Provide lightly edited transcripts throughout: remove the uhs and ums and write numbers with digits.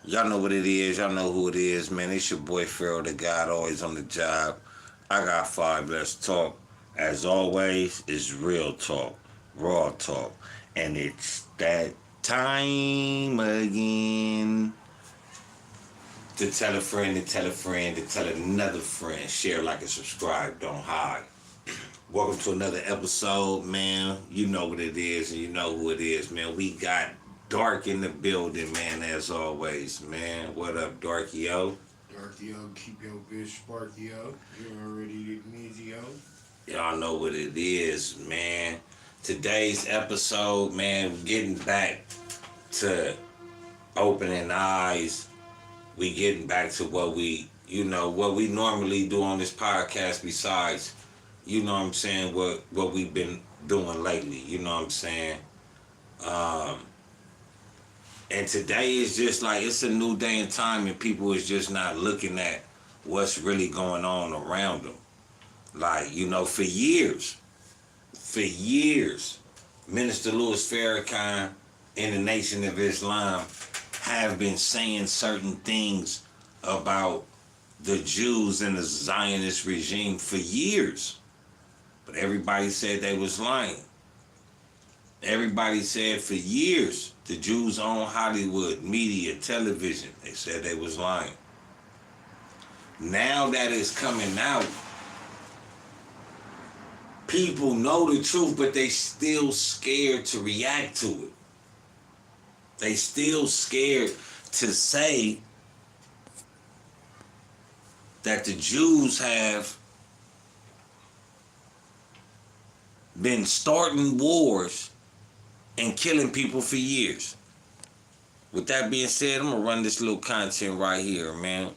Y'all know what it is. Y'all know who it is, man. It's your boy Pharaoh, the God, always on the job. I got five. Let's talk. As always, it's real talk, raw talk, and it's that time again to tell a friend, to tell a friend, to tell another friend. Share, like, and subscribe. Don't hide. Welcome to another episode, man. You know what it is, and you know who it is, man. We got Dark in the building, man, as always, man. What up, Darkio? Darkio, keep your bitch Sparkio. You already Nizio. Y'all know what it is, man. Today's episode, man, getting back to opening eyes. We getting back to what we normally do on this podcast besides, you know what I'm saying, what we've been doing lately, you know what I'm saying? Um, and today is just like, it's a new day and time and people is just not looking at what's really going on around them. Like, for years, Minister Louis Farrakhan in the Nation of Islam have been saying certain things about the Jews and the Zionist regime for years. But everybody said they was lying. Everybody said for years the Jews own Hollywood, media, television. They said they was lying. Now that it's coming out, people know the truth, but they still scared to react to it. They still scared to say that the Jews have been starting wars and killing people for years. With that being said, I'm gonna run this little content right here, man.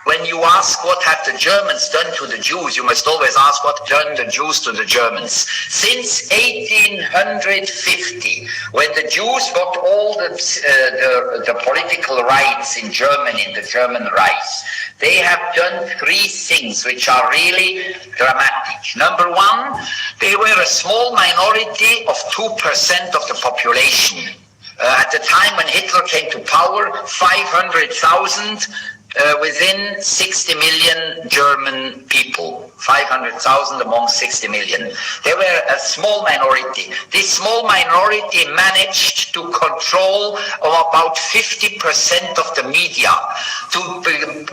When you ask what have the Germans done to the Jews, you must always ask what done the Jews to the Germans. Since 1850, when the Jews got all the political rights in Germany, in the German Reich, they have done three things which are really dramatic. Number one, they were a small minority of 2% of the population. At the time when Hitler came to power, 500,000 within 60 million German people, 500,000 among 60 million. They were a small minority. This small minority managed to control about 50% of the media, to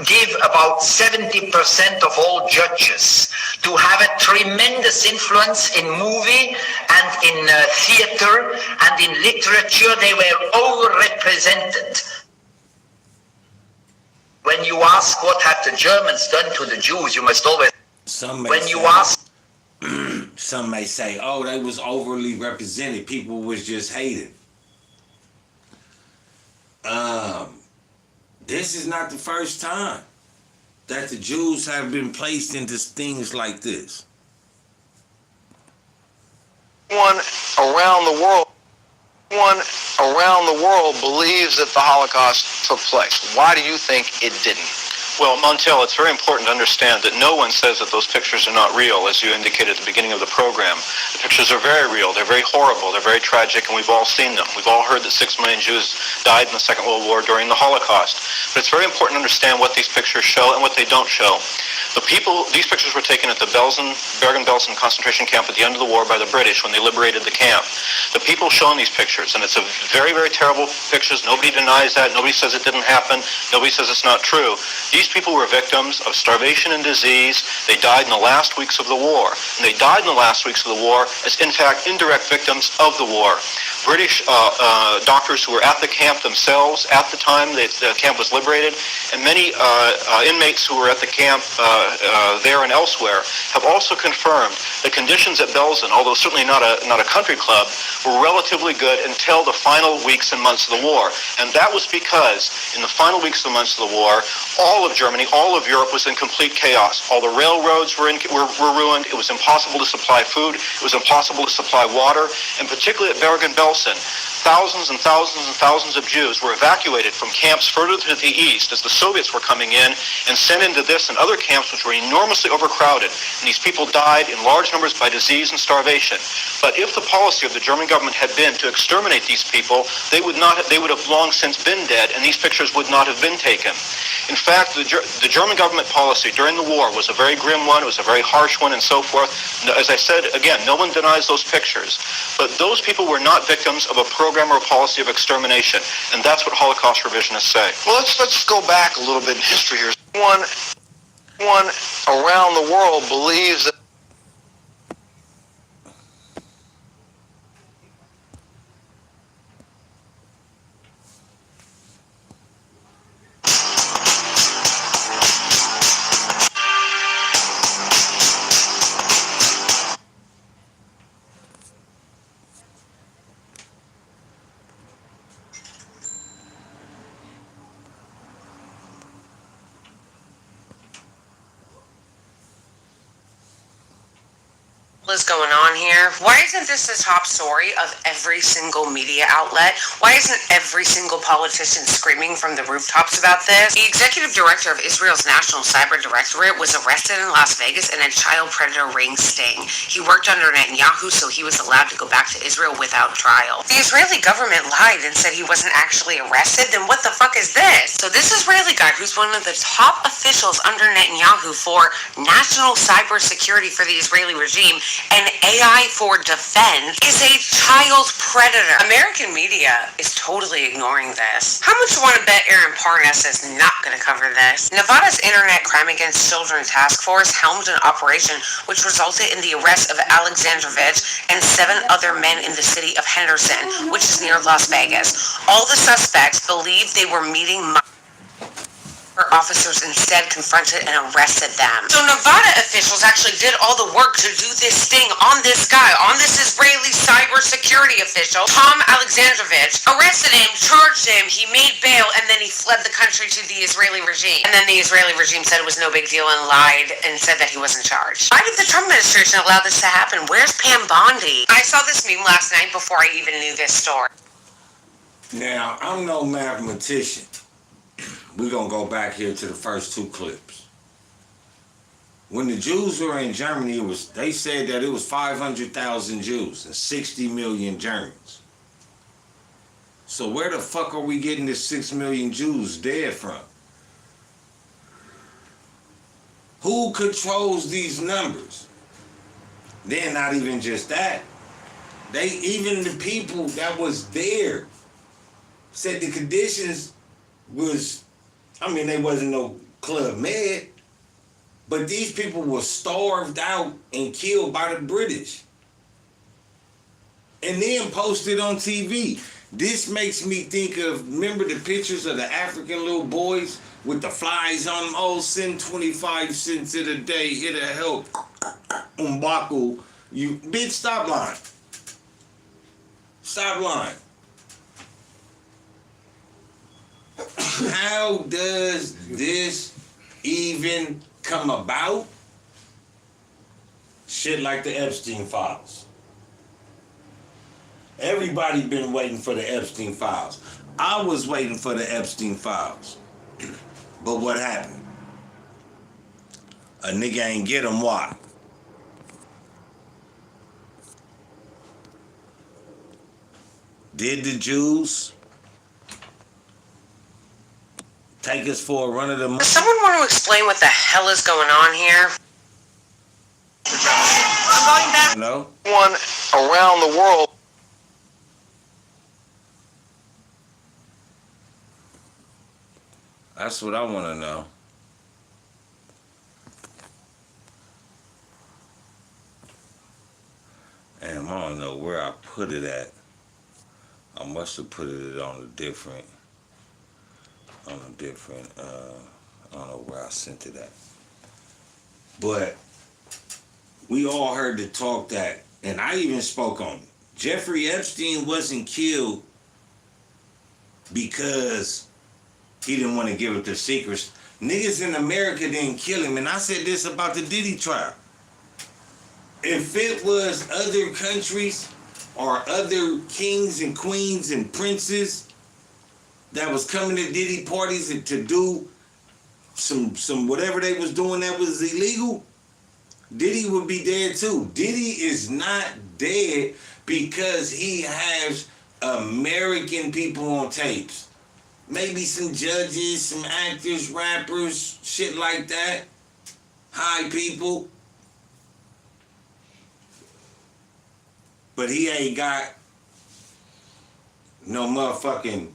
give about 70% of all judges, to have a tremendous influence in movie and in theater and in literature. They were overrepresented. When you ask what have the Germans done to the Jews, you must always... Some may say, oh, they was overly represented. People was just hated. This is not the first time that the Jews have been placed into things like this. Around the world believes that the Holocaust took place. Why do you think it didn't? Well, Montel, it's very important to understand that no one says that those pictures are not real, as you indicated at the beginning of the program. The pictures are very real, they're very horrible, they're very tragic, and we've all seen them. We've all heard that 6 million Jews died in the Second World War during the Holocaust. But it's very important to understand what these pictures show and what they don't show. These pictures were taken at the Bergen-Belsen concentration camp at the end of the war by the British when they liberated the camp. The people shown these pictures, and it's a very, very terrible pictures. Nobody denies that. Nobody says it didn't happen. Nobody says it's not true. These people were victims of starvation and disease. They died in the last weeks of the war. And they died in the last weeks of the war as, in fact, indirect victims of the war. British doctors who were at the camp themselves at the time the camp was liberated, and many inmates who were at the camp there and elsewhere have also confirmed the conditions at Belsen, although certainly not a country club, were relatively good until the final weeks and months of the war. And that was because in the final weeks and months of the war, all of of Germany, all of Europe was in complete chaos. All the railroads were ruined. It was impossible to supply food. It was impossible to supply water. And particularly at Bergen-Belsen, thousands and thousands and thousands of Jews were evacuated from camps further to the east as the Soviets were coming in and sent into this and other camps which were enormously overcrowded. And these people died in large numbers by disease and starvation. But if the policy of the German government had been to exterminate these people, they would have long since been dead, and these pictures would not have been taken. In fact, the German government policy during the war was a very grim one. It was a very harsh one and so forth. As I said, again, no one denies those pictures. But those people were not victims of a program or a policy of extermination. And that's what Holocaust revisionists say. Well, let's go back a little bit in history here. One around the world believes that is going on here? Why isn't this the top story of every single media outlet? Why isn't every single politician screaming from the rooftops about this? The executive director of Israel's National Cyber Directorate was arrested in Las Vegas in a child predator ring sting. He worked under Netanyahu, so he was allowed to go back to Israel without trial. The Israeli government lied and said he wasn't actually arrested. Then what the fuck is this? So this Israeli guy, who's one of the top officials under Netanyahu for national cyber security for the Israeli regime, and AI for defense, is a child predator. American media is totally ignoring this. How much you want to bet Aaron Parnas is not going to cover this? Nevada's Internet Crime Against Children Task Force helmed an operation which resulted in the arrest of Alexandrovich and 7 other men in the city of Henderson, which is near Las Vegas. All the suspects believed they were meeting officers instead confronted and arrested them. So Nevada officials actually did all the work to do this sting on this guy, on this Israeli cybersecurity official, Tom Alexandrovich, arrested him, charged him, he made bail, and then he fled the country to the Israeli regime. And then the Israeli regime said it was no big deal and lied and said that he wasn't charged. Why did the Trump administration allow this to happen? Where's Pam Bondi? I saw this meme last night before I even knew this story. Now, I'm no mathematician. We're going to go back here to the first 2 clips. When the Jews were in Germany, they said that it was 500,000 Jews and 60 million Germans. So where the fuck are we getting this 6 million Jews dead from? Who controls these numbers? Then not even just that. Even the people that was there said the conditions was, they wasn't no Club Med, but these people were starved out and killed by the British. And then posted on TV. This makes me think of, remember the pictures of the African little boys with the flies on them? Oh, send 25 cents a day, it'll help. Umbaku, you, bitch, stop lying. Stop lying. How does this even come about? Shit like the Epstein files. Everybody been waiting for the Epstein files. I was waiting for the Epstein files. But what happened? A nigga ain't get them. Why? Did the Jews take us for a run of the money? Does someone want to explain what the hell is going on here? I'm going back. No? one around the world. That's what I want to know. And I don't know where I put it at. I must have put it on a different, I don't know where I sent it at. But we all heard the talk that, and I even spoke on it. Jeffrey Epstein wasn't killed because he didn't want to give up the secrets. Niggas in America didn't kill him. And I said this about the Diddy trial. If it was other countries or other kings and queens and princes that was coming to Diddy parties and to do some whatever they was doing that was illegal, Diddy would be dead too. Diddy is not dead because he has American people on tapes. Maybe some judges, some actors, rappers, shit like that. High people. But he ain't got no motherfucking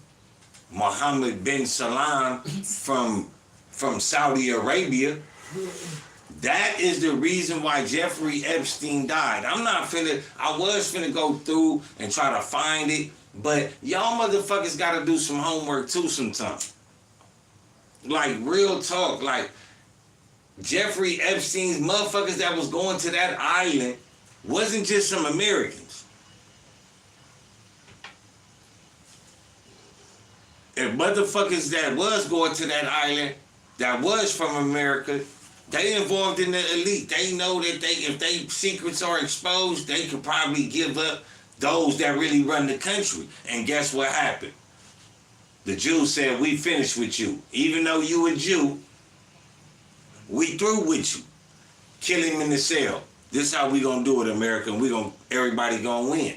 Mohammed bin Salman from Saudi Arabia. That is the reason why Jeffrey Epstein died. I was finna go through and try to find it, but y'all motherfuckers gotta do some homework too sometimes. Like, real talk, like, Jeffrey Epstein's motherfuckers that was going to that island wasn't just some Americans. If motherfuckers that was going to that island, that was from America, they involved in the elite. They know that if they secrets are exposed, they could probably give up those that really run the country. And guess what happened? The Jews said, we finished with you. Even though you a Jew, we through with you. Kill him in the cell. This is how we gonna do it, America, and everybody gonna win.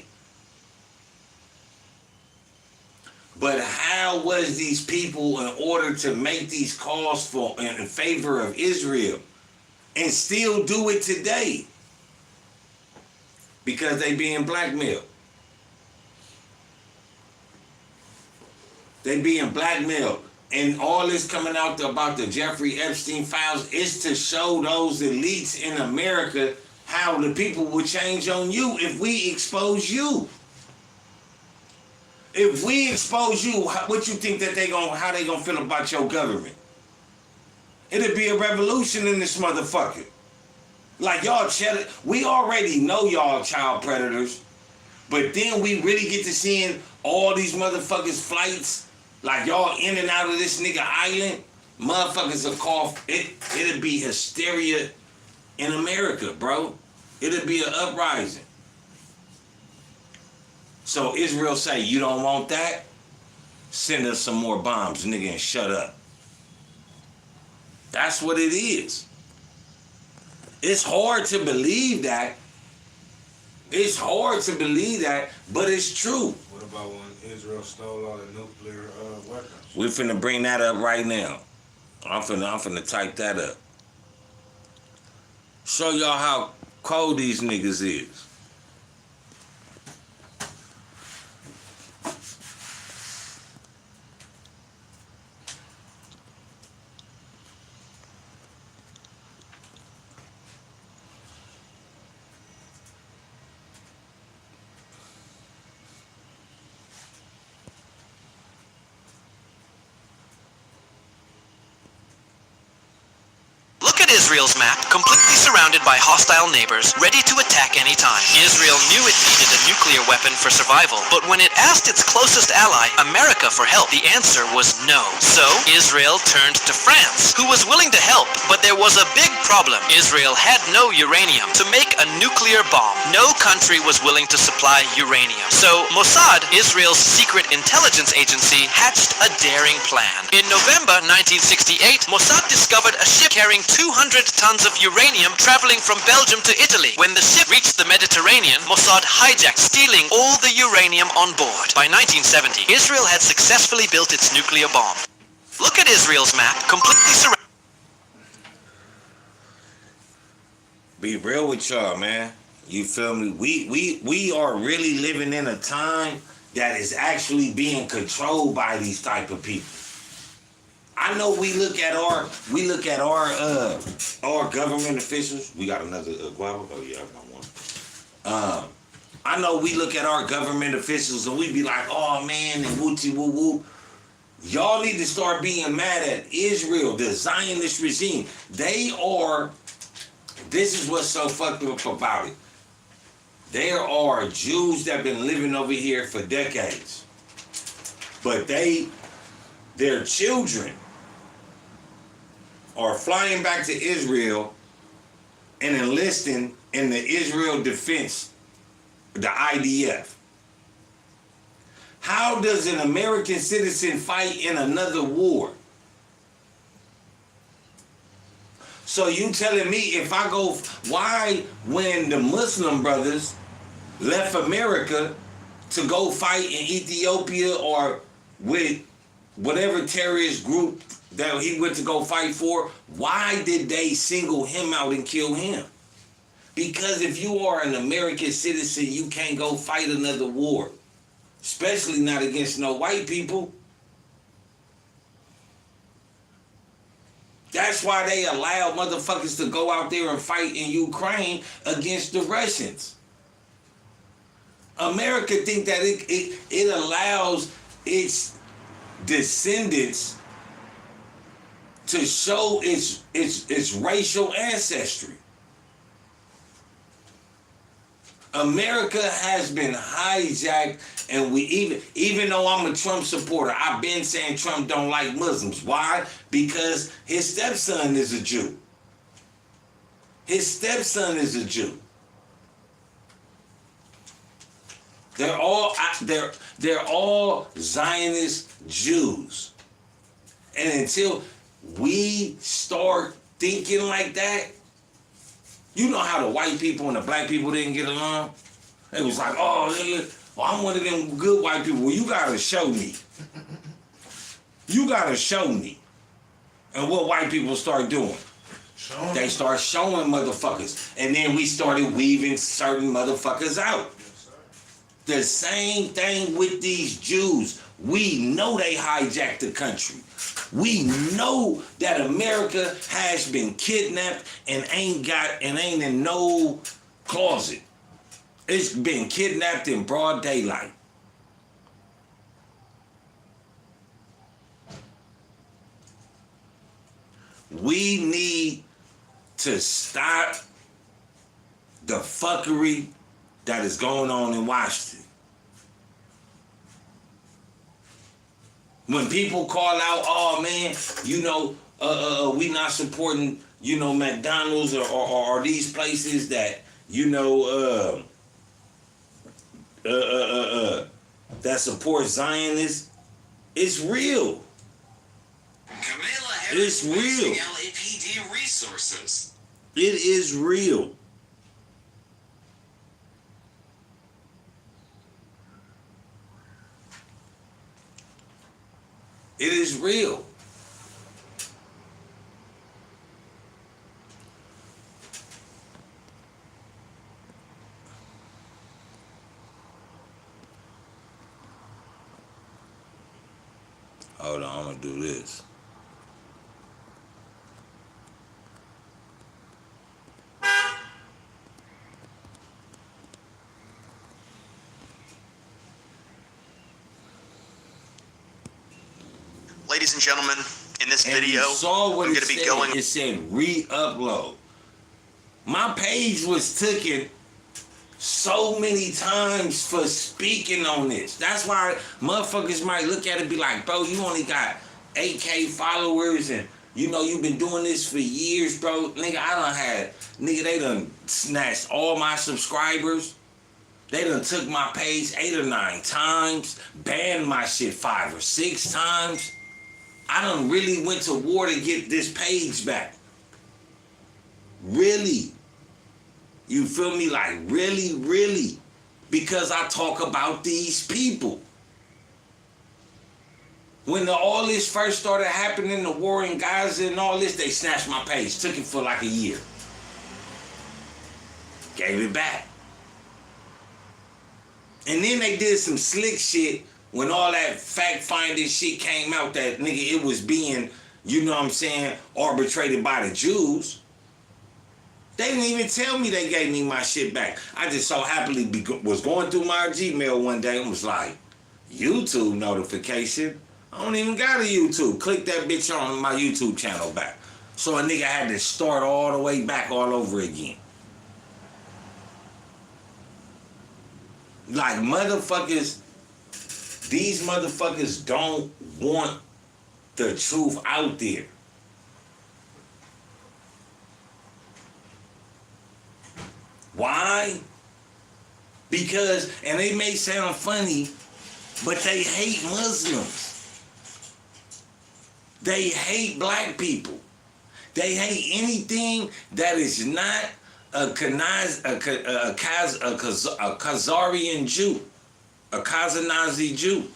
But how was these people in order to make these calls in favor of Israel and still do it today? Because they being blackmailed. They being blackmailed. And all this coming out about the Jeffrey Epstein files is to show those elites in America how the people will change on you if we expose you. If we expose you, what you think that how they gonna feel about your government? It'll be a revolution in this motherfucker. Like, y'all, we already know y'all child predators, but then we really get to seeing all these motherfuckers' flights, like y'all in and out of this nigga island. Motherfuckers will cough. It'll be hysteria in America, bro. It'll be an uprising. So Israel say, you don't want that? Send us some more bombs, nigga, and shut up. That's what it is. It's hard to believe that. It's hard to believe that, but it's true. What about when Israel stole all the nuclear weapons? We're finna bring that up right now. I'm finna type that up. Show y'all how cold these niggas is. Israel's map, completely surrounded by hostile neighbors, ready to attack any time. Israel knew it needed a nuclear weapon for survival, but when it asked its closest ally, America, for help, the answer was no. So, Israel turned to France, who was willing to help, but there was a big problem. Israel had no uranium to make a nuclear bomb. No country was willing to supply uranium. So, Mossad, Israel's secret intelligence agency, hatched a daring plan. In November 1968, Mossad discovered a ship carrying 200 tons of uranium traveling from Belgium to Italy. When the ship reached the Mediterranean, Mossad hijacked, stealing all the uranium on board. By 1970, Israel had successfully built its nuclear bomb. Look at Israel's map, completely surrounded. Be real with y'all, man. You feel me? We are really living in a time that is actually being controlled by these type of people. I know we look at our government officials. We got another guava. Oh yeah, I got one. I know we look at our government officials and we be like, oh man, and wooty woo woo. Y'all need to start being mad at Israel, the Zionist regime. This is what's so fucked up about it. There are Jews that have been living over here for decades. But their children are flying back to Israel and enlisting in the Israel Defense, the IDF. How does an American citizen fight in another war? So you telling me if I go, why when the Muslim brothers left America to go fight in Ethiopia or with whatever terrorist group that he went to go fight for, why did they single him out and kill him? Because if you are an American citizen, you can't go fight another war. Especially not against no white people. That's why they allow motherfuckers to go out there and fight in Ukraine against the Russians. America think that it allows its descendants to show its racial ancestry. America has been hijacked, and we even though I'm a Trump supporter, I've been saying Trump don't like Muslims. Why? Because his stepson is a Jew. His stepson is a Jew. They're all Zionist Jews. And until we start thinking like that, you know how the white people and the black people didn't get along? It was like, oh, I'm one of them good white people. Well, you gotta show me. You gotta show me. And what white people start doing? They start showing motherfuckers. And then we started weaving certain motherfuckers out. The same thing with these Jews. We know they hijacked the country. We know that America has been kidnapped and ain't in no closet. It's been kidnapped in broad daylight. We need to stop the fuckery that is going on in Washington. When people call out, oh man, you know, we not supporting, you know, McDonald's or these places that, you know, that support Zionists, it's real. It's real. LAPD resources. It is real. It is real. Hold on, I'm gonna do this. Ladies and gentlemen, in this And video, you saw what I'm it going to be said. going. It said re-upload. My page was taken so many times for speaking on this. That's why motherfuckers might look at it and be like, bro, you only got 8K followers and you know you've been doing this for years, bro. Nigga, they done snatched all my subscribers. They done took my page 8 or 9 times, banned my shit 5 or 6 times. I done really went to war to get this page back. Really. You feel me? Like, really, really. Because I talk about these people. When all this first started happening, the war in Gaza and all this, they snatched my page. Took it for like a year. Gave it back. And then they did some slick shit when all that fact-finding shit came out that, nigga, it was being, you know what I'm saying, arbitrated by the Jews. They didn't even tell me they gave me my shit back. I just so happily was going through my Gmail one day and was like, YouTube notification? I don't even got a YouTube. Click that bitch on my YouTube channel back. So a nigga had to start all the way back all over again. Like motherfuckers, these motherfuckers don't want the truth out there. Why? Because, and they may sound funny, but they hate Muslims. They hate black people. They hate anything that is not a Khazarian Jew, a Kazanazi Jew,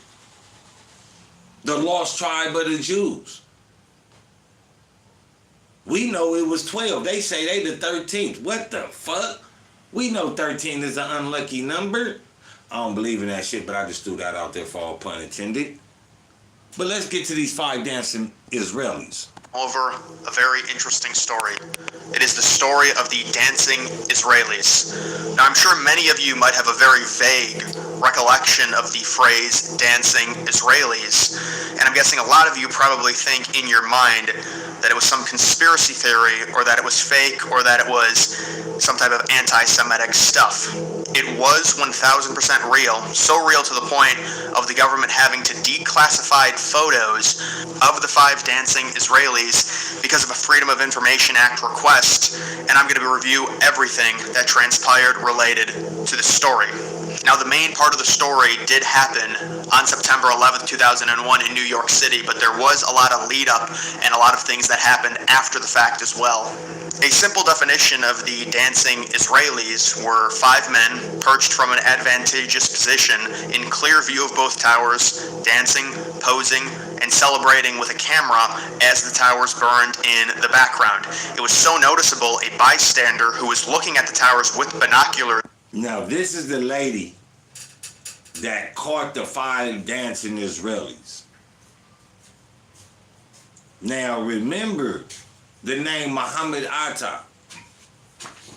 the lost tribe of the Jews. We know it was 12. They say they the 13th. What the fuck? We know 13 is an unlucky number. I don't believe in that shit, but I just threw that out there for all pun intended. But let's get to these 5 dancing Israelis. Over a very interesting story. It is the story of the dancing Israelis. Now, I'm sure many of you might have a very vague recollection of the phrase dancing Israelis, and I'm guessing a lot of you probably think in your mind that it was some conspiracy theory, or that it was fake, or that it was some type of anti-Semitic stuff. It was 1000% real, so real to the point of the government having to declassify photos of the 5 dancing Israelis because of a Freedom of Information Act request, and I'm going to review everything that transpired related to the story. Now, the main part of the story did happen on September 11th, 2001 in New York City, but there was a lot of lead up and a lot of things that happened after the fact as well. A simple definition of the dancing Israelis were 5 men perched from an advantageous position in clear view of both towers, dancing, posing, and celebrating with a camera as the towers burned in the background. It was so noticeable, a bystander who was looking at the towers with binoculars. Now, this is the lady that caught the 5 dancing Israelis. Now, remember the name Muhammad Atta.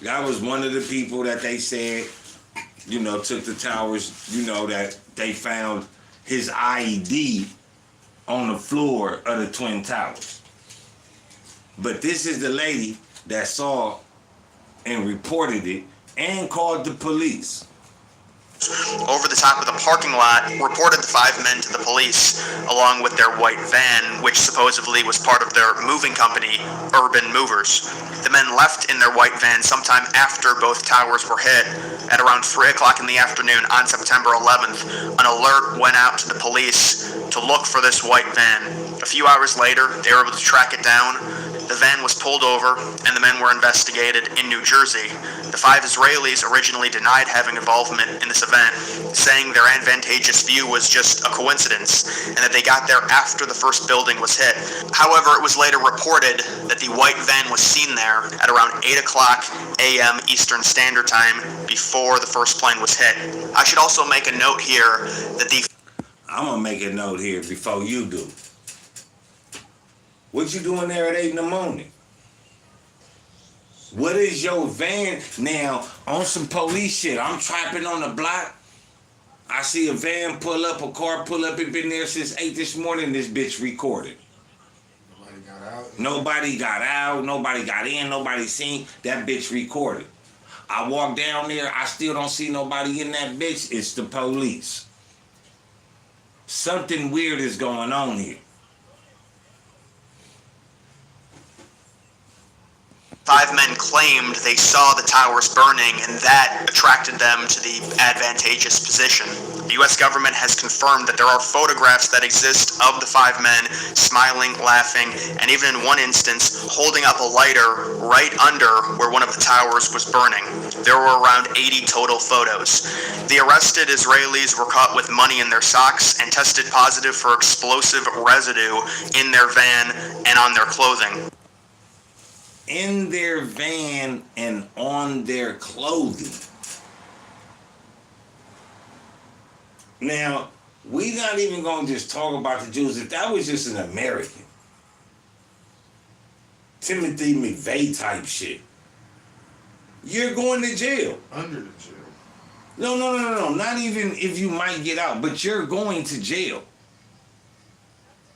That was one of the people that they said, you know, took the towers, you know, that they found his IED on the floor of the Twin Towers. But this is the lady that saw and reported it and called the police. Over the top of the parking lot, reported the 5 men to the police, along with their white van, which supposedly was part of their moving company, Urban Movers. The men left in their white van sometime after both towers were hit. At around 3 o'clock in the afternoon on September 11th, an alert went out to the police to look for this white van. A few hours later, they were able to track it down. The van was pulled over, and the men were investigated in New Jersey. The 5 Israelis originally denied having involvement in this event, saying their advantageous view was just a coincidence, and that they got there after the first building was hit. However, it was later reported that the white van was seen there at around 8 o'clock a.m. Eastern Standard Time before the first plane was hit. I should also make a note here that the... I'm going to make a note here before you do. What you doing there at 8 in the morning? What is your van? Now, on some police shit, I'm trapping on the block. I see a van pull up, a car pull up. It been there since 8 this morning. This bitch recorded. Nobody got out. Nobody got out. Nobody got in. Nobody seen. That bitch recorded. I walk down there. I still don't see nobody in that bitch. It's the police. Something weird is going on here. 5 men claimed they saw the towers burning, and that attracted them to the advantageous position. The U.S. government has confirmed that there are photographs that exist of the 5 men smiling, laughing, and even in one instance, holding up a lighter right under where one of the towers was burning. There were around 80 total photos. The arrested Israelis were caught with money in their socks and tested positive for explosive residue in their van and on their clothing. In their van and on their clothing. Now, we not even going to just talk about the Jews. If that was just an American, Timothy McVeigh type shit, you're going to jail. Under the jail. No. Not even if you might get out, but you're going to jail.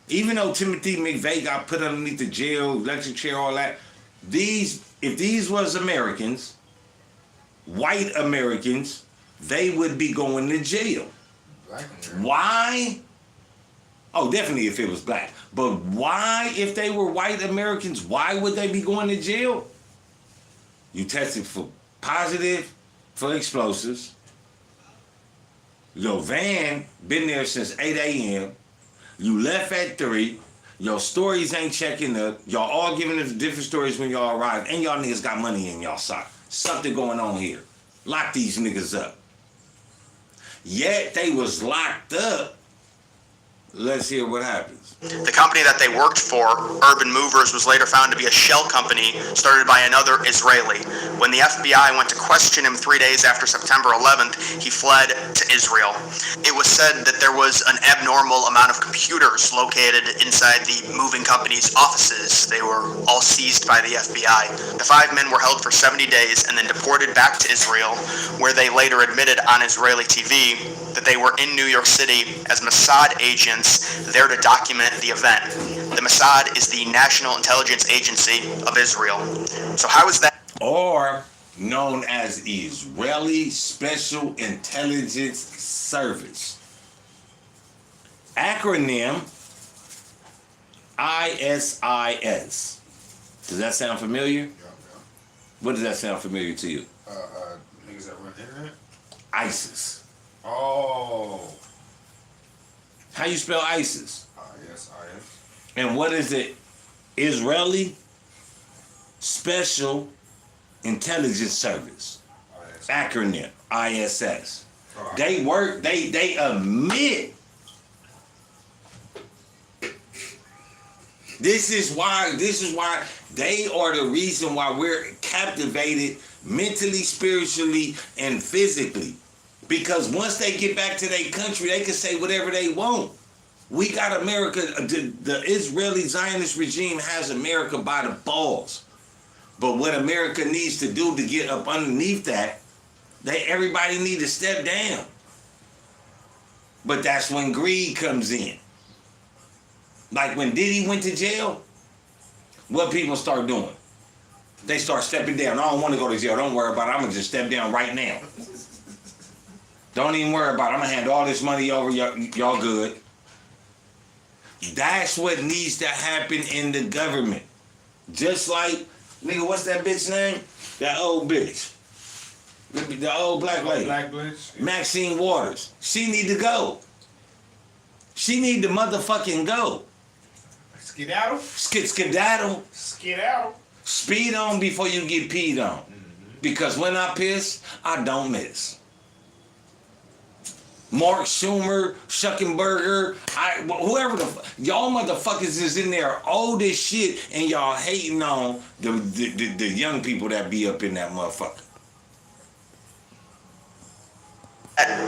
Even though Timothy McVeigh got put underneath the jail, electric chair, all that, if these was Americans, white Americans, they would be going to jail. Black American. Why? Oh, definitely if it was black. But why, if they were white Americans, why would they be going to jail? You tested for positive, for explosives. Your van been there since 8 a.m. You left at 3. Your stories ain't checking up. Y'all all giving us different stories when y'all arrive. And y'all niggas got money in y'all sock. Something going on here. Lock these niggas up. Yet they was locked up. Let's hear what happens. The company that they worked for, Urban Movers, was later found to be a shell company started by another Israeli. When the FBI went to question him 3 days after September 11th, he fled to Israel. It was said that there was an abnormal amount of computers located inside the moving company's offices. They were all seized by the FBI. The 5 men were held for 70 days and then deported back to Israel, where they later admitted on Israeli TV that they were in New York City as Mossad agents there to document the event. The Mossad is the National Intelligence Agency of Israel. So how is that? Or known as Israeli Special Intelligence Service. Acronym ISIS. Does that sound familiar? Yeah. What does that sound familiar to you? Niggas that run the internet? ISIS. Oh. How you spell ISIS? Yes, IS. And what is it? Israeli Special Intelligence Service. IS. Acronym ISS. Oh, They admit. This is why they are the reason why we're captivated mentally, spiritually, and physically. Because once they get back to their country, they can say whatever they want. We got America, the Israeli Zionist regime has America by the balls. But what America needs to do to get up underneath that, everybody need to step down. But that's when greed comes in. Like when Diddy went to jail, what people start doing? They start stepping down. I don't want to go to jail. Don't worry about it. I'm going to just step down right now. Don't even worry about it. I'm going to hand all this money over. Y'all good. That's what needs to happen in the government. Just like, nigga, what's that bitch name? That old bitch. The old black lady. Black bitch. Maxine Waters. She need to go. She need to motherfucking go. Skedaddle? Skedaddle. Skedaddle. Speed on before you get peed on. Because when I piss, I don't miss. Mark Schumer, Schuckenberger, whoever y'all motherfuckers is in there old as shit, and y'all hating on the young people that be up in that motherfucker.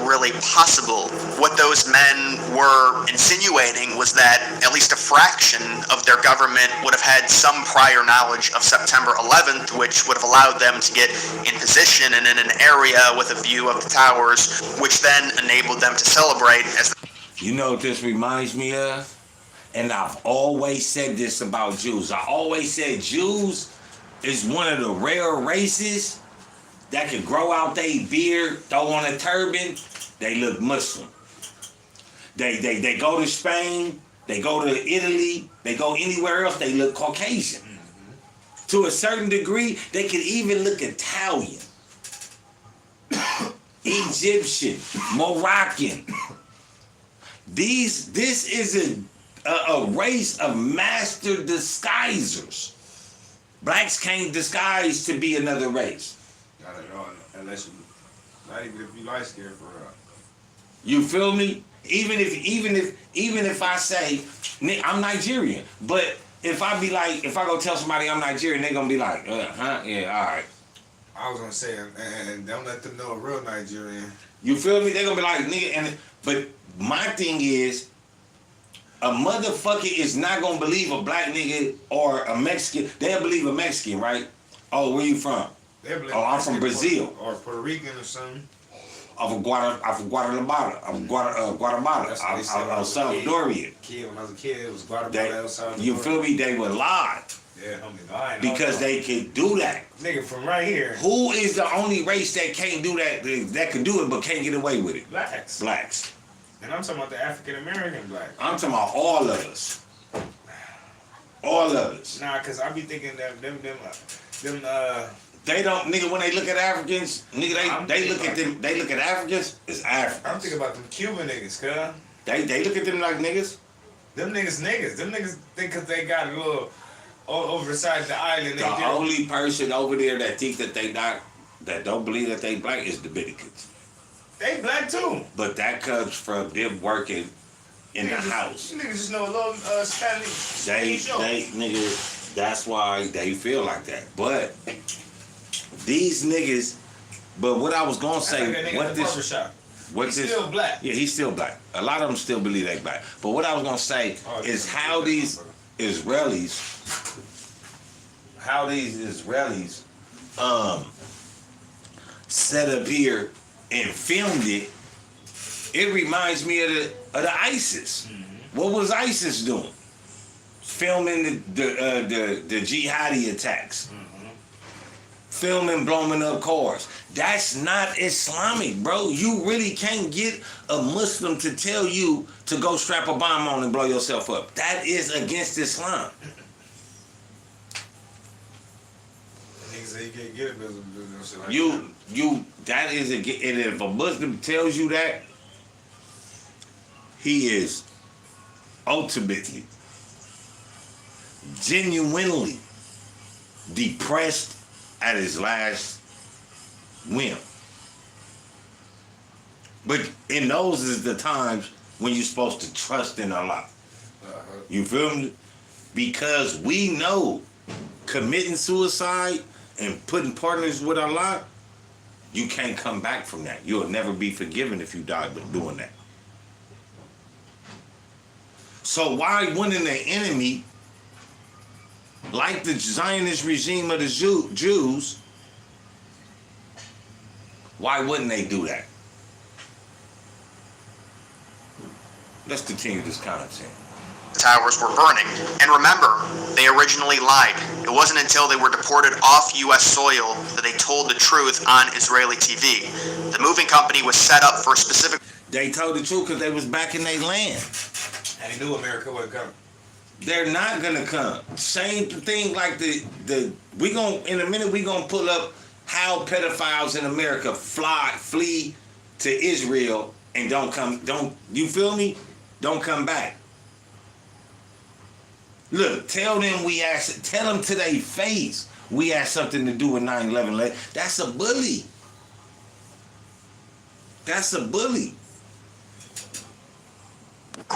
Really possible. What those men were insinuating was that at least a fraction of their government would have had some prior knowledge of September 11th, which would have allowed them to get in position and in an area with a view of the towers, which then enabled them to celebrate as You know what this reminds me of? And I've always said this about Jews. I always said Jews is one of the rare races that can grow out their beard, throw on a turban, they look Muslim. They go to Spain, they go to Italy, they go anywhere else, they look Caucasian. To a certain degree, they can even look Italian, Egyptian, Moroccan. This is a race of master disguisers. Blacks can't disguise to be another race. Not at all, unless you, not even if you light skinned for real. You feel me? Even if I say I'm Nigerian, but if I go tell somebody I'm Nigerian, they gonna be like, huh? Yeah, all right. I was gonna say, and don't let them know a real Nigerian. You feel me? They gonna be like, nigga, but my thing is, a motherfucker is not gonna believe a black nigga or a Mexican. They'll believe a Mexican, right? Oh, where you from? Oh, I'm from Brazil. Or Puerto Rican or something. I'm from Guatemala. I'm Guatemala. I'm Salvadorian. Kid, when I was a kid, it was Guatemala, El Salvador. You feel me? They were lied. Yeah, homie, I because they can do that. Nigga from right here. Who is the only race that can't do that, that can do it but can't get away with it? Blacks. Blacks. And I'm talking about the African American black. I'm talking about all of us. All of us. Nah, cause I be thinking that them They don't, nigga, when they look at Africans, nigga, they look at them, they look at Africans as Africans. I'm thinking about them Cuban niggas, cuz. They look at them like niggas. Them niggas. Them niggas think because they got a little over the side of the island. The only person over there that think that they not, that don't believe that they black is Dominicans. They black too. But that comes from them working in the house. You niggas just know a little Spanish. They, nigga, that's why they feel like that. But these niggas, but what I was gonna say, what this, he's still black. Yeah, he's still black. A lot of them still believe they black. But what I was gonna say is how these Israelis, set up here and filmed it. It reminds me of the ISIS. Mm-hmm. What was ISIS doing? Filming the jihadi attacks. Mm-hmm. Filming blowing up cars. That's not Islamic, bro. You really can't get a Muslim to tell you to go strap a bomb on and blow yourself up. That is against Islam. That is and if a Muslim tells you that, he is ultimately, genuinely depressed at his last whim. But in those is the times when you're supposed to trust in Allah. You feel me? Because we know committing suicide and putting partners with Allah, you can't come back from that. You'll never be forgiven if you die doing that. So why wouldn't the enemy, like the Zionist regime of the Jews, why wouldn't they do that? Let's continue this content. Towers were burning. And remember, they originally lied. It wasn't until they were deported off U.S. soil that they told the truth on Israeli TV. The moving company was set up for a specific... They told the truth because they was back in their land. And they knew America would come. They're not gonna come. Same thing like in a minute we gonna pull up how pedophiles in America flee to Israel and you feel me? Don't come back. Look, tell them to their face we had something to do with 9/11. That's a bully. That's a bully.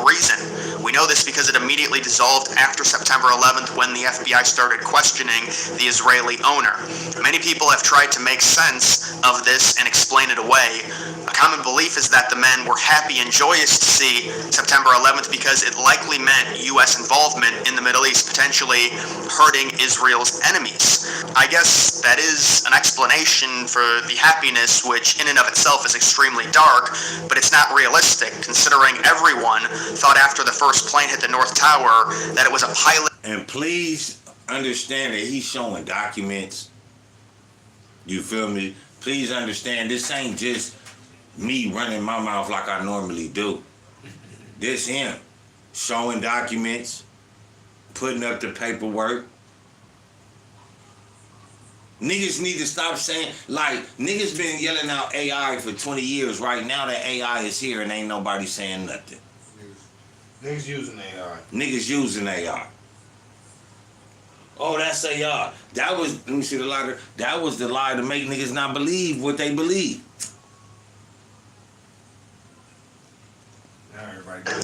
Reason. We know this because it immediately dissolved after September 11th when the FBI started questioning the Israeli owner. Many people have tried to make sense of this and explain it away. A common belief is that the men were happy and joyous to see September 11th because it likely meant U.S. involvement in the Middle East, potentially hurting Israel's enemies. I guess that is an explanation for the happiness, which in and of itself is extremely dark, but it's not realistic considering everyone thought after the first plane hit the North Tower that it was a pilot. And please understand that he's showing documents. You feel me? Please understand this ain't just me running my mouth like I normally do. This him showing documents, putting up the paperwork. Niggas need to stop saying, like, niggas been yelling out AI for 20 years. Right now that AI is here and ain't nobody saying nothing. Niggas using AI. Niggas using AI. Oh, that's AI. That was, let me see the lie. That was the lie to make niggas not believe what they believe.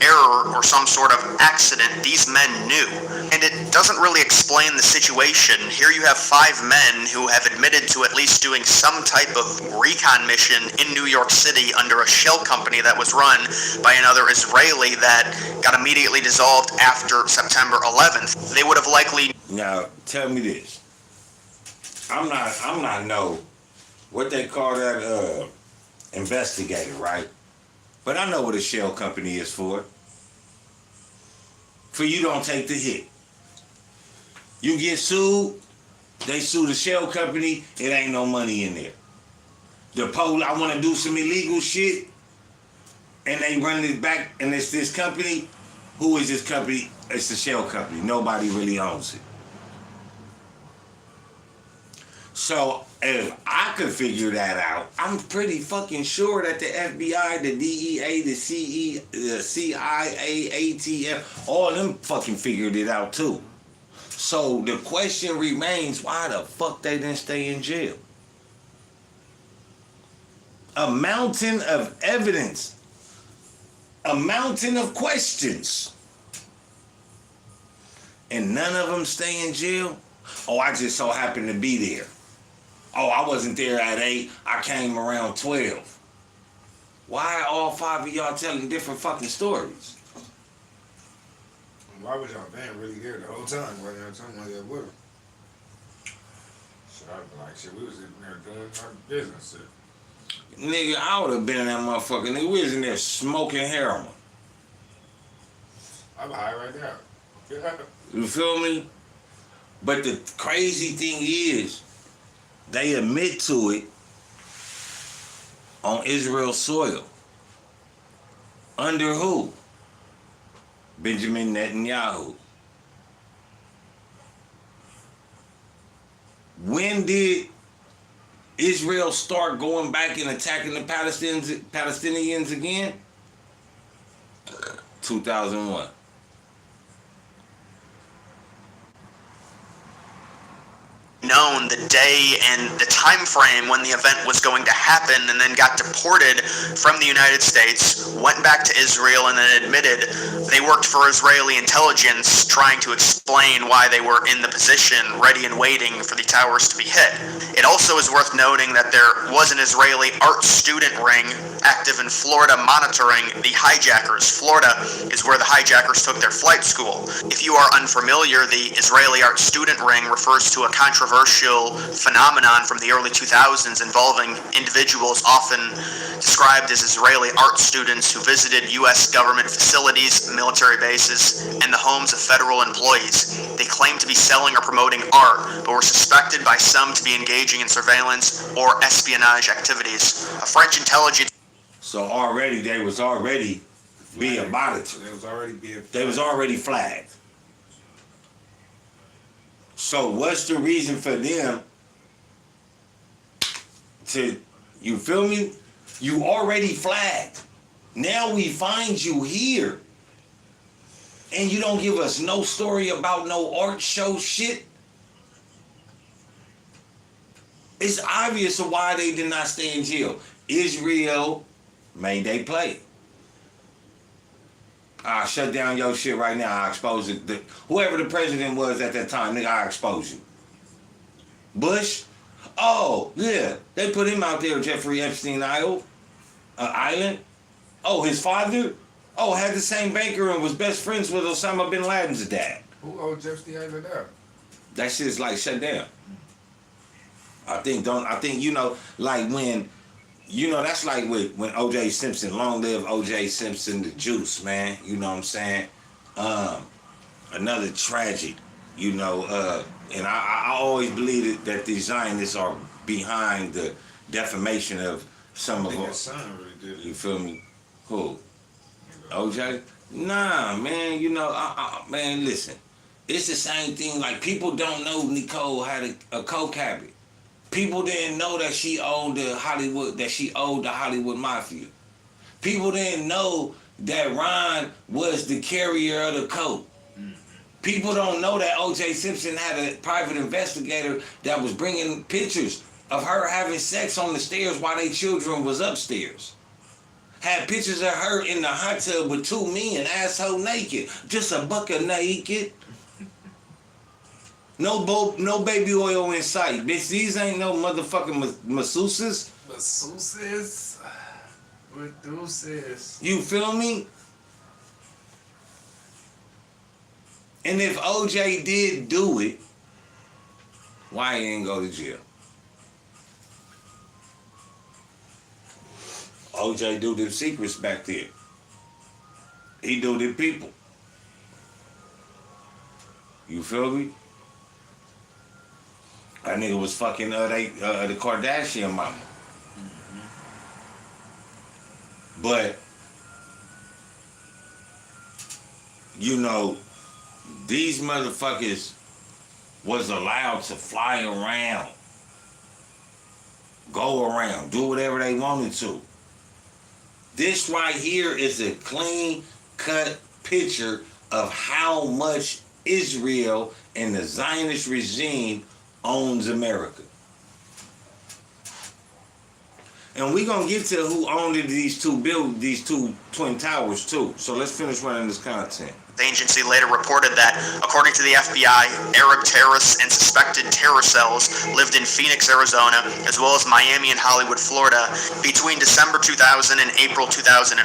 Error or some sort of accident these men knew. And it doesn't really explain the situation. Here you have 5 men who have admitted to at least doing some type of recon mission in New York City under a shell company that was run by another Israeli that got immediately dissolved after September 11th. They would have likely... Now, tell me this. I'm not no, what they call that, investigator, right? But I know what a shell company is for. For you don't take the hit. You get sued, they sue the shell company, it ain't no money in there. The I want to do some illegal shit, and they run it back, and it's this company. Who is this company? It's the shell company. Nobody really owns it. So if I could figure that out, I'm pretty fucking sure that the FBI, the DEA, the CIA, ATF, all of them fucking figured it out too. So the question remains, why the fuck they didn't stay in jail? A mountain of evidence. A mountain of questions. And none of them stay in jail? Oh, I just so happened to be there. Oh, I wasn't there at 8. I came around 12. Why are all 5 of y'all telling different fucking stories? Why was y'all band really there the whole time? Why y'all talking like that with him? So I'd be like, shit, we was in there doing our business. Shit. Nigga, I would have been in that motherfucker. Nigga, we was in there smoking heroin. I'm high right now. Yeah. You feel me? But the crazy thing is, they admit to it on Israel's soil. Under who? Benjamin Netanyahu. When did Israel start going back and attacking the Palestinians again? 2001. Known the day and the time frame when the event was going to happen, and then got deported from the United States, went back to Israel, and then admitted they worked for Israeli intelligence trying to explain why they were in the position ready and waiting for the towers to be hit. It also is worth noting that there was an Israeli art student ring active in Florida monitoring the hijackers. Florida is where the hijackers took their flight school. If you are unfamiliar, the Israeli art student ring refers to a controversial phenomenon from the early 2000s involving individuals often described as Israeli art students who visited U.S. government facilities, military bases, and the homes of federal employees. They claimed to be selling or promoting art, but were suspected by some to be engaging in surveillance or espionage activities. A French intelligence... So already, they was already being monitored. They was already flagged. So what's the reason for them to, you feel me? You already flagged. Now we find you here. And you don't give us no story about no art show shit. It's obvious why they did not stay in jail. Israel made they play. I'll shut down your shit right now. I'll expose it. Whoever the president was at that time, nigga, I'll expose you. Bush? Oh, yeah. They put him out there, Jeffrey Epstein Island. Oh, his father? Oh, had the same banker and was best friends with Osama bin Laden's dad. Who owed Epstein Island out? That shit's like shut down. I think, you know, like when, you know, that's like when O.J. Simpson, long live O.J. Simpson, the juice, man. You know what I'm saying? Another tragic, you know, and I always believe that the Zionists are behind the defamation of some of us. You feel me? Who? O.J.? Nah, man, you know, man, listen. It's the same thing, like people don't know Nicole had a coke habit. People didn't know that she owed the Hollywood Mafia. People didn't know that Ron was the carrier of the coke. People don't know that O.J. Simpson had a private investigator that was bringing pictures of her having sex on the stairs while their children was upstairs. Had pictures of her in the hot tub with 2 men, asshole naked, just a bucket naked. No baby oil in sight, bitch. These ain't no motherfucking masseuses. Masseuses? Masseuses. You feel me? And if OJ did do it, why he ain't go to jail? OJ do them secrets back there. He do them people. You feel me? That nigga was fucking the Kardashian mama. But, you know, these motherfuckers was allowed to fly around go around, do whatever they wanted to. This right here is a clean-cut picture of how much Israel and the Zionist regime owns America. And we're going to get to who owned these two twin towers too. So let's finish running this content. The agency later reported that, according to the FBI, Arab terrorists and suspected terror cells lived in Phoenix, Arizona, as well as Miami and Hollywood, Florida, between December 2000 and April 2001,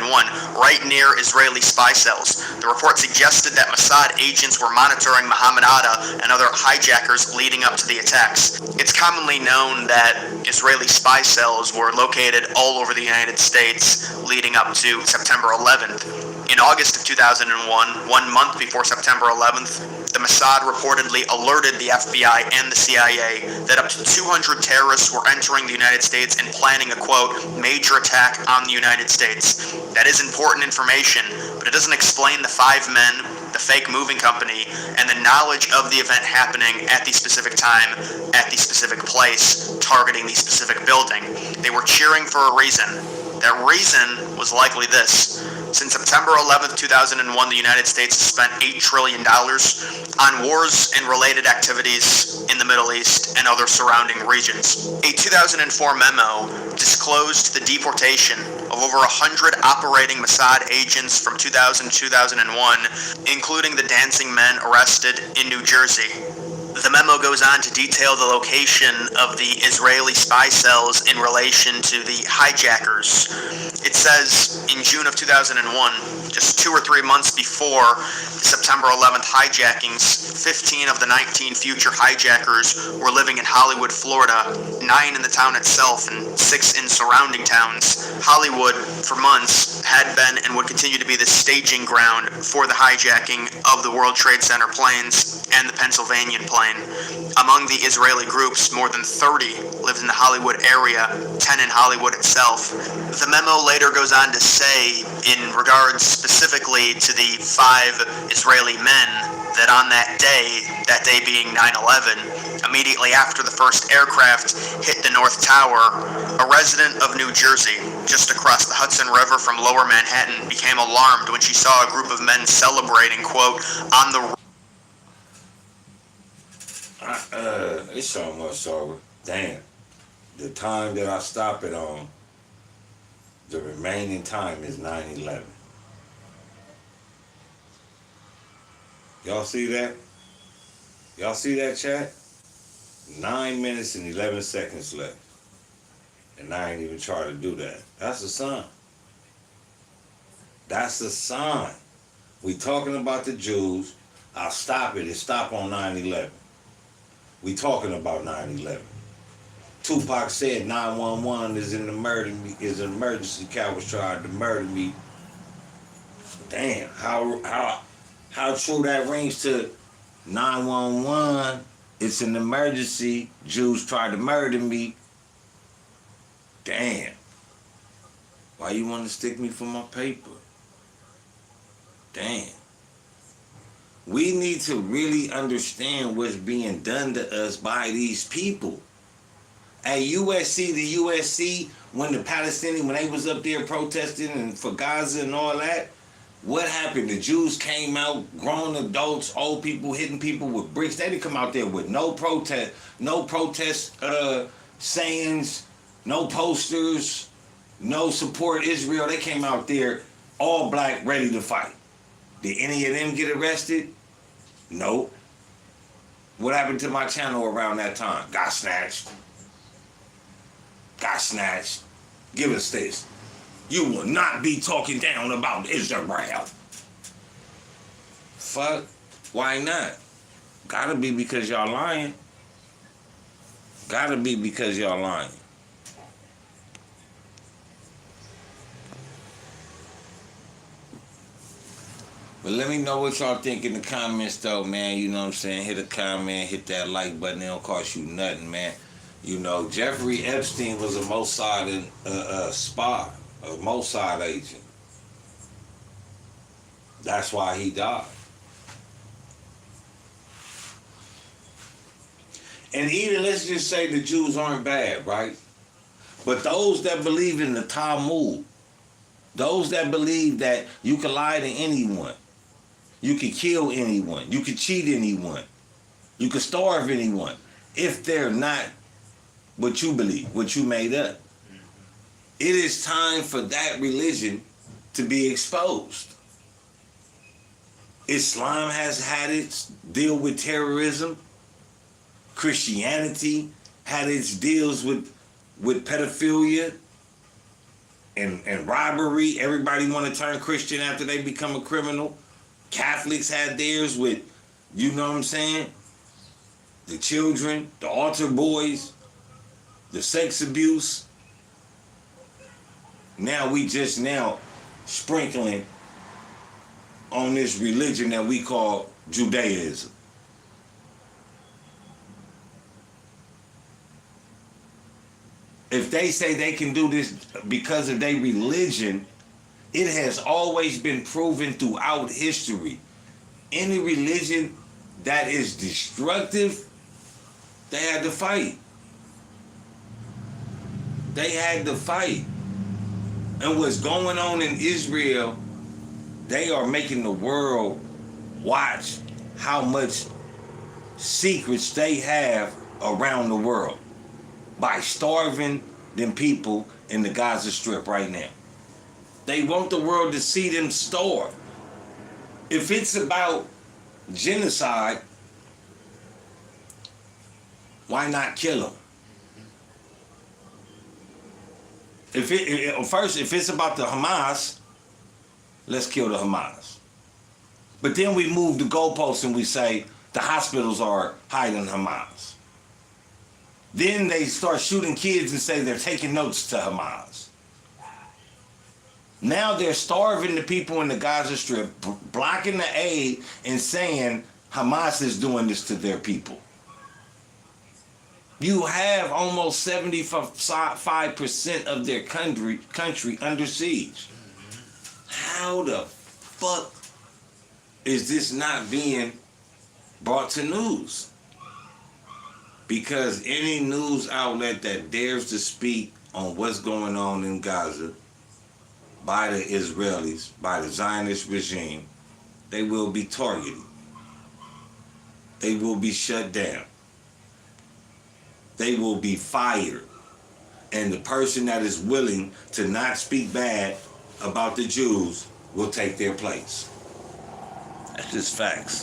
right near Israeli spy cells. The report suggested that Mossad agents were monitoring Mohammed Atta and other hijackers leading up to the attacks. It's commonly known that Israeli spy cells were located all over the United States leading up to September 11th. In August of 2001, 1 month before September 11th, the Mossad reportedly alerted the FBI and the CIA that up to 200 terrorists were entering the United States and planning a, quote, major attack on the United States. That is important information, but it doesn't explain the 5 men, the fake moving company, and the knowledge of the event happening at the specific time, at the specific place, targeting the specific building. They were cheering for a reason. That reason was likely this. Since September 11th, 2001, the United States has spent $8 trillion on wars and related activities in the Middle East and other surrounding regions. A 2004 memo disclosed the deportation of over 100 operating Mossad agents from 2000 to 2001, including the dancing men arrested in New Jersey. The memo goes on to detail the location of the Israeli spy cells in relation to the hijackers. It says in June of 2001, just 2 or 3 months before the September 11th hijackings, 15 of the 19 future hijackers were living in Hollywood, Florida, 9 in the town itself and 6 in surrounding towns. Hollywood, for months, had been and would continue to be the staging ground for the hijacking of the World Trade Center planes and the Pennsylvanian plane. Among the Israeli groups, more than 30 lived in the Hollywood area, 10 in Hollywood itself. The memo later goes on to say, in regards specifically to the 5 Israeli men, that on that day being 9/11, immediately after the first aircraft hit the North Tower, a resident of New Jersey, just across the Hudson River from Lower Manhattan, became alarmed when she saw a group of men celebrating, quote, on the it's so much sober. Damn. The time that I stop it on, the remaining time is 9/11. Y'all see that? Y'all see that, chat? 9 minutes and 11 seconds left. And I ain't even trying to do that. That's a sign. That's a sign. We talking about the Jews. I'll stop it and stop on 9/11. We talking about 9/11. Tupac said 911 is an emergency. Cowards tried to murder me. Damn, how true that rings to 911. It's an emergency. Jews tried to murder me. Damn. Why you want to stick me for my paper? Damn. We need to really understand what's being done to us by these people. At USC, the USC, when they was up there protesting and for Gaza and all that, what happened? The Jews came out, grown adults, old people hitting people with bricks. They didn't come out there with no protest sayings, no posters, no support Israel. They came out there all black, ready to fight. Did any of them get arrested? Nope. What happened to my channel around that time? Got snatched. Got snatched. Give us this. You will not be talking down about Israel. Fuck. Why not? Gotta be because y'all lying. Gotta be because y'all lying. But let me know what y'all think in the comments, though, man. You know what I'm saying? Hit a comment, hit that like button. It don't cost you nothing, man. You know, Jeffrey Epstein was a Mossad spy, a Mossad agent. That's why he died. And even, let's just say the Jews aren't bad, right? But those that believe in the Talmud, those that believe that you can lie to anyone, you can kill anyone, you can cheat anyone, you can starve anyone, if they're not what you believe, what you made up. It is time for that religion to be exposed. Islam has had its deal with terrorism. Christianity had its deals with pedophilia and robbery. Everybody want to turn Christian after they become a criminal. Catholics had theirs with, you know what I'm saying? The children, the altar boys, the sex abuse. Now we just now sprinkling on this religion that we call Judaism. If they say they can do this because of their religion, it has always been proven throughout history. Any religion that is destructive, they had to fight. They had to fight. And what's going on in Israel, they are making the world watch how much secrets they have around the world by starving them people in the Gaza Strip right now. They want the world to see them starve. If it's about genocide, why not kill them? If it's about the Hamas, let's kill the Hamas. But then we move the goalposts and we say the hospitals are hiding Hamas. Then they start shooting kids and say they're taking notes to Hamas. Now they're starving the people in the Gaza Strip, blocking the aid and saying Hamas is doing this to their people. You have almost 75% of their country under siege. How the fuck is this not being brought to news? Because any news outlet that dares to speak on what's going on in Gaza by the Israelis, by the Zionist regime, they will be targeted. They will be shut down. They will be fired. And the person that is willing to not speak bad about the Jews will take their place. That's just facts.